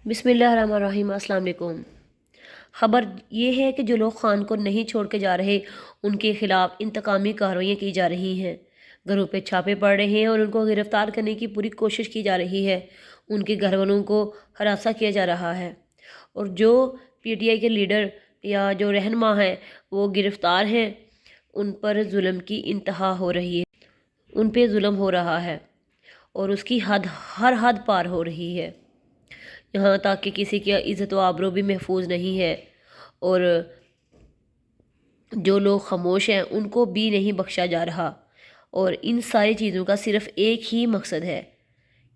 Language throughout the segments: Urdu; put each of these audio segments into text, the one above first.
بسم اللہ الرحمن الرحیم۔ السلام علیکم۔ خبر یہ ہے کہ جو لوگ خان کو نہیں چھوڑ کے جا رہے ان کے خلاف انتقامی کارروائیاں کی جا رہی ہیں، گھروں پہ چھاپے پڑ رہے ہیں اور ان کو گرفتار کرنے کی پوری کوشش کی جا رہی ہے، ان کے گھر والوں کو ہراساں کیا جا رہا ہے، اور جو پی ٹی آئی کے لیڈر یا جو رہنما ہیں وہ گرفتار ہیں، ان پر ظلم کی انتہا ہو رہی ہے، ان پہ ظلم ہو رہا ہے اور اس کی ہر حد پار ہو رہی ہے، یہاں تک کہ کسی کی عزت و آبرو بھی محفوظ نہیں ہے، اور جو لوگ خاموش ہیں ان کو بھی نہیں بخشا جا رہا، اور ان ساری چیزوں کا صرف ایک ہی مقصد ہے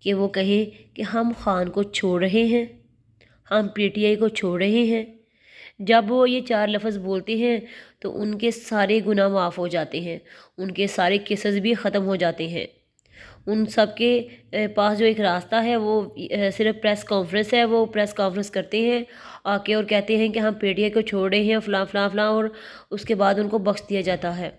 کہ وہ کہیں کہ ہم خان کو چھوڑ رہے ہیں، ہم پی ٹی آئی کو چھوڑ رہے ہیں۔ جب وہ یہ چار لفظ بولتے ہیں تو ان کے سارے گناہ معاف ہو جاتے ہیں، ان کے سارے کیسز بھی ختم ہو جاتے ہیں، ان سب کے پاس جو ایک راستہ ہے وہ صرف پریس کانفرنس ہے۔ وہ پریس کانفرنس کرتے ہیں آ کے اور کہتے ہیں کہ ہم پی ٹی آئی کو چھوڑ رہے ہیں فلاں فلاں فلاں، اور اس کے بعد ان کو بخش دیا جاتا ہے،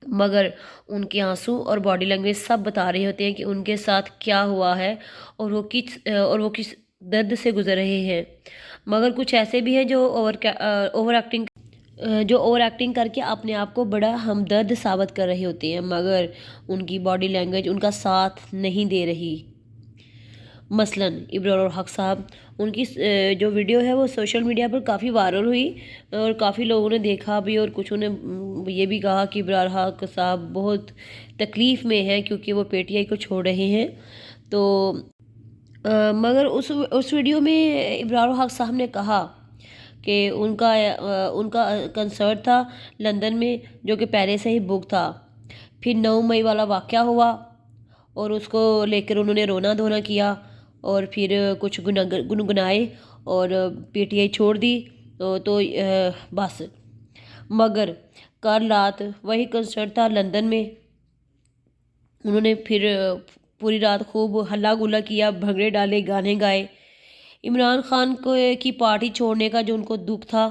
مگر ان کے آنسو اور باڈی لینگویج سب بتا رہے ہوتے ہیں کہ ان کے ساتھ کیا ہوا ہے اور وہ کس درد سے گزر رہے ہیں۔ مگر کچھ ایسے بھی ہیں جو اوور ایکٹنگ کر کے اپنے آپ کو بڑا ہمدرد ثابت کر رہے ہوتے ہیں، مگر ان کی باڈی لینگویج ان کا ساتھ نہیں دے رہی۔ مثلاً ابرار الحق صاحب، ان کی جو ویڈیو ہے وہ سوشل میڈیا پر کافی وائرل ہوئی اور کافی لوگوں نے دیکھا بھی، اور کچھوں نے یہ بھی کہا کہ ابرار الحق صاحب بہت تکلیف میں ہیں کیونکہ وہ پی ٹی آئی کو چھوڑ رہے ہیں۔ تو مگر اس ویڈیو میں ابرار الحق صاحب نے کہا کہ ان کا کنسرٹ تھا لندن میں جو کہ پہلے سے ہی بک تھا، پھر 9 مئی والا واقعہ ہوا اور اس کو لے کر انہوں نے رونا دھونا کیا اور پھر کچھ گنگنائے اور پی ٹی آئی چھوڑ دی، تو بس۔ مگر کل رات وہی کنسرٹ تھا لندن میں، انہوں نے پھر پوری رات خوب ہلا گلا کیا، بھنگڑے ڈالے، گانے گائے۔ عمران خان کی پارٹی چھوڑنے کا جو ان کو دکھ تھا،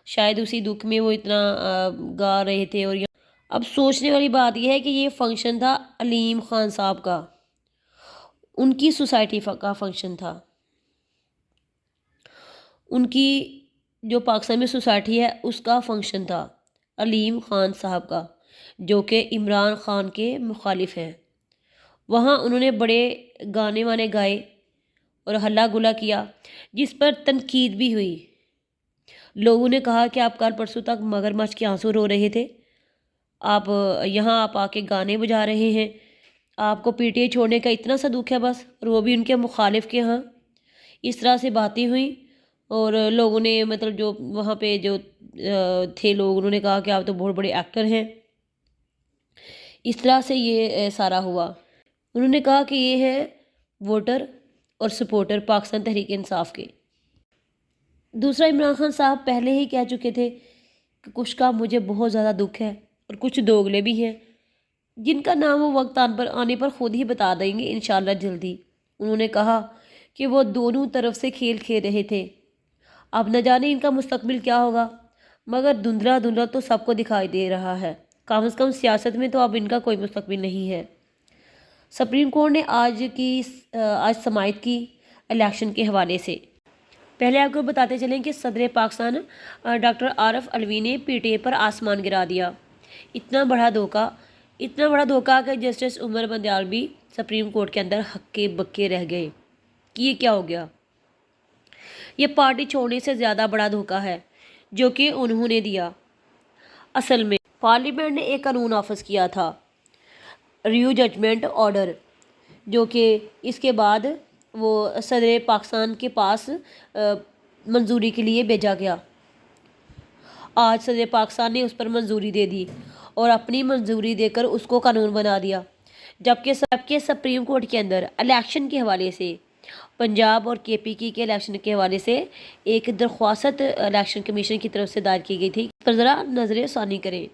شاید اسی دکھ میں وہ اتنا گا رہے تھے۔ اور اب سوچنے والی بات یہ ہے کہ یہ فنکشن تھا علیم خان صاحب کا، ان کی سوسائٹی کا فنکشن تھا، ان کی جو پاکستان میں سوسائٹی ہے اس کا فنکشن تھا، علیم خان صاحب کا، جو کہ عمران خان کے مخالف ہیں۔ وہاں انہوں نے بڑے گانے وانے گائے اور ہلا گلا کیا، جس پر تنقید بھی ہوئی۔ لوگوں نے کہا کہ آپ کل پرسوں تک مگرمچھ کے آنسو رو رہے تھے، آپ یہاں آپ آ کے گانے بجا رہے ہیں، آپ کو پی ٹی آئی چھوڑنے کا اتنا سا دکھ ہے بس، اور وہ بھی ان کے مخالف کے ہاں۔ اس طرح سے باتیں ہوئیں اور لوگوں نے مطلب جو وہاں پہ جو تھے لوگ، انہوں نے کہا کہ آپ تو بہت بڑے ایکٹر ہیں۔ اس طرح سے یہ سارا ہوا۔ انہوں نے کہا کہ یہ ہے ووٹر اور سپورٹر پاکستان تحریک انصاف کے۔ دوسرا، عمران خان صاحب پہلے ہی کہہ چکے تھے کہ کچھ کا مجھے بہت زیادہ دکھ ہے اور کچھ دوگلے بھی ہیں، جن کا نام وہ وقت آنے پر خود ہی بتا دیں گے انشاءاللہ جلدی۔ انہوں نے کہا کہ وہ دونوں طرف سے کھیل کھیل رہے تھے، اب نہ جانے ان کا مستقبل کیا ہوگا، مگر دھندلا دھندلا تو سب کو دکھائی دے رہا ہے، کم از کم سیاست میں تو اب ان کا کوئی مستقبل نہیں ہے۔ سپریم کورٹ نے آج سماعت کی الیکشن کے حوالے سے۔ پہلے آپ کو بتاتے چلیں کہ صدر پاکستان ڈاکٹر عارف علوی نے پی ٹی آئی پر آسمان گرا دیا۔ اتنا بڑا دھوکہ کہ جسٹس عمر بندیال بھی سپریم کورٹ کے اندر ہکے بکے رہ گئے کہ یہ کیا ہو گیا۔ یہ پارٹی چھوڑنے سے زیادہ بڑا دھوکہ ہے جو کہ انہوں نے دیا۔ اصل میں پارلیمنٹ نے ایک قانون نافذ کیا تھا، ریویو ججمنٹ آرڈر، جو کہ اس کے بعد وہ صدر پاکستان کے پاس منظوری کے لیے بھیجا گیا۔ آج صدر پاکستان نے اس پر منظوری دے دی اور اپنی منظوری دے کر اس کو قانون بنا دیا، جبکہ سپریم کورٹ کے اندر الیکشن کے حوالے سے، پنجاب اور کے پی کے الیکشن کے حوالے سے ایک درخواست الیکشن کمیشن کی طرف سے دائر کی گئی تھی۔ پر ذرا نظر ثانی کریں،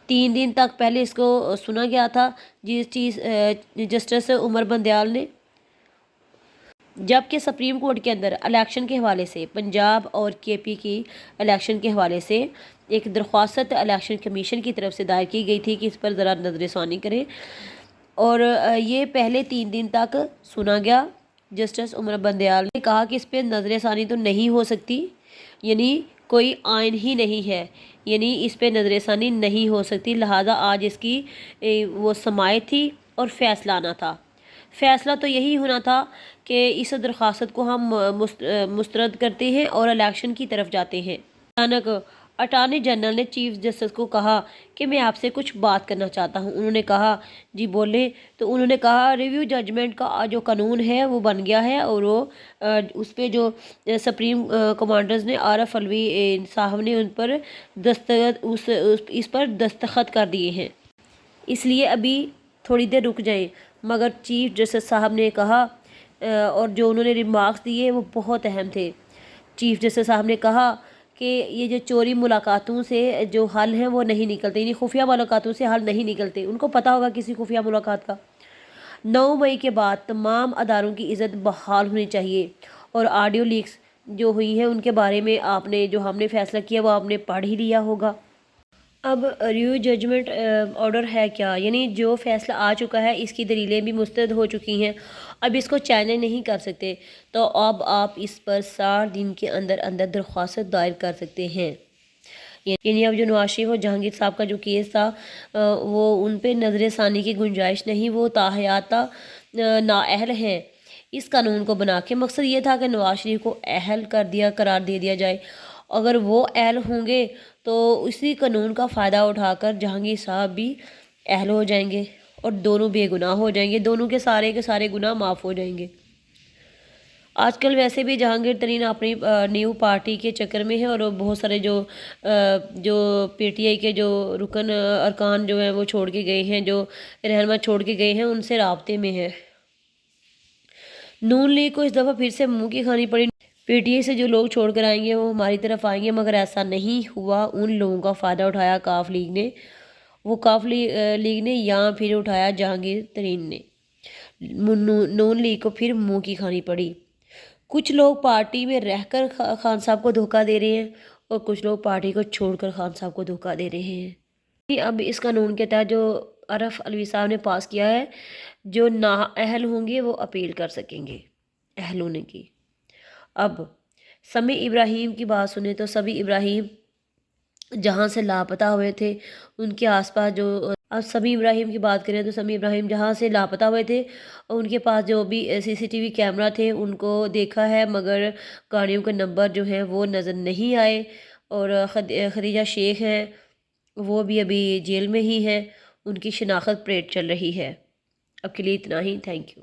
3 دن تک پہلے اس کو سنا گیا تھا جسٹس عمر بندیال نے، جبکہ سپریم کورٹ کے اندر الیکشن کے حوالے سے، پنجاب اور کے پی کی الیکشن کے حوالے سے ایک درخواست الیکشن کمیشن کی طرف سے دائر کی گئی تھی کہ اس پر ذرا نظر ثانی کریں، اور یہ پہلے 3 دن تک سنا گیا جسٹس عمر بندیال نے کہا کہ اس پہ نظر ثانی تو نہیں ہو سکتی، یعنی کوئی آئین ہی نہیں ہے، یعنی اس پہ نظر ثانی نہیں ہو سکتی، لہٰذا آج اس کی وہ سماعت تھی اور فیصلہ آنا تھا۔ فیصلہ تو یہی ہونا تھا کہ اس درخواست کو ہم مسترد کرتے ہیں اور الیکشن کی طرف جاتے ہیں۔ اچانک اٹارنی جنرل نے چیف جسٹس کو کہا کہ میں آپ سے کچھ بات کرنا چاہتا ہوں۔ انہوں نے کہا جی بولیں، تو انہوں نے کہا ریویو ججمنٹ کا جو قانون ہے وہ بن گیا ہے اور وہ اس پہ جو سپریم کمانڈرز نے عارف علوی صاحب نے ان پر اس پر دستخط کر دیے ہیں، اس لیے ابھی تھوڑی دیر رک جائیں۔ مگر چیف جسٹس صاحب نے کہا اور جو انہوں نے ریمارکس دیے وہ بہت اہم تھے۔ چیف جسٹس صاحب نے کہا کہ یہ جو چوری ملاقاتوں سے جو حل ہیں وہ نہیں نکلتے، یعنی خفیہ ملاقاتوں سے حل نہیں نکلتے۔ ان کو پتہ ہوگا کسی خفیہ ملاقات کا۔ 9 مئی کے بعد تمام اداروں کی عزت بحال ہونی چاہیے، اور آڈیو لیکس جو ہوئی ہیں ان کے بارے میں آپ نے جو ہم نے فیصلہ کیا وہ آپ نے پڑھ ہی لیا ہوگا۔ اب ریویو ججمنٹ آرڈر ہے کیا، یعنی جو فیصلہ آ چکا ہے اس کی دلیلیں بھی مسترد ہو چکی ہیں، اب اس کو چیلنج نہیں کر سکتے، تو اب آپ اس پر 60 دن کے اندر اندر درخواست دائر کر سکتے ہیں۔ یعنی اب جو نواز شریف اور جہانگیر صاحب کا جو کیس تھا وہ ان پہ نظر ثانی کی گنجائش نہیں، وہ تاحیات نااہل ہیں۔ اس قانون کو بنا کے مقصد یہ تھا کہ نواز شریف کو اہل قرار دے دیا جائے، اگر وہ اہل ہوں گے تو اسی قانون کا فائدہ اٹھا کر جہانگیر صاحب بھی اہل ہو جائیں گے اور دونوں بے گناہ ہو جائیں گے، دونوں کے سارے گناہ معاف ہو جائیں گے۔ آج کل ویسے بھی جہانگیر ترین اپنی نیو پارٹی کے چکر میں ہے، اور بہت سارے جو پی ٹی آئی کے جو رکن ارکان جو ہیں وہ چھوڑ کے گئے ہیں، جو رہنما چھوڑ کے گئے ہیں، ان سے رابطے میں ہے۔ نون لیگ کو اس دفعہ پھر سے منہ کی کھانی پڑی، پی ٹی آئی سے جو لوگ چھوڑ کر آئیں گے وہ ہماری طرف آئیں گے، مگر ایسا نہیں ہوا۔ ان لوگوں کا فائدہ اٹھایا کاف لیگ نے، وہ کاف لیگ نے یا پھر اٹھایا جہانگیر ترین نے، نون لیگ کو پھر منہ کی کھانی پڑی۔ کچھ لوگ پارٹی میں رہ کر خان صاحب کو دھوکہ دے رہے ہیں اور کچھ لوگ پارٹی کو چھوڑ کر خان صاحب کو دھوکہ دے رہے ہیں۔ اب اس قانون کے تحت جو عارف علوی صاحب نے پاس کیا ہے، جو نااہل ہوں گے وہ اپیل کر سکیں گے اہل ہونے کی۔ اب سمیع ابراہیم کی بات سنیں تو سمیع ابراہیم جہاں سے لاپتہ ہوئے تھے ان کے آس پاس اب سمیع ابراہیم کی بات کریں تو سمیع ابراہیم جہاں سے لاپتہ ہوئے تھے ان کے پاس جو بھی سی سی ٹی وی کیمرہ تھے ان کو دیکھا ہے، مگر گاڑیوں کے نمبر جو ہیں وہ نظر نہیں آئے، اور خدیجہ شیخ ہیں وہ بھی ابھی جیل میں ہی ہیں، ان کی شناخت پریڈ چل رہی ہے۔ اب کے لیے اتنا ہی، تھینک یو۔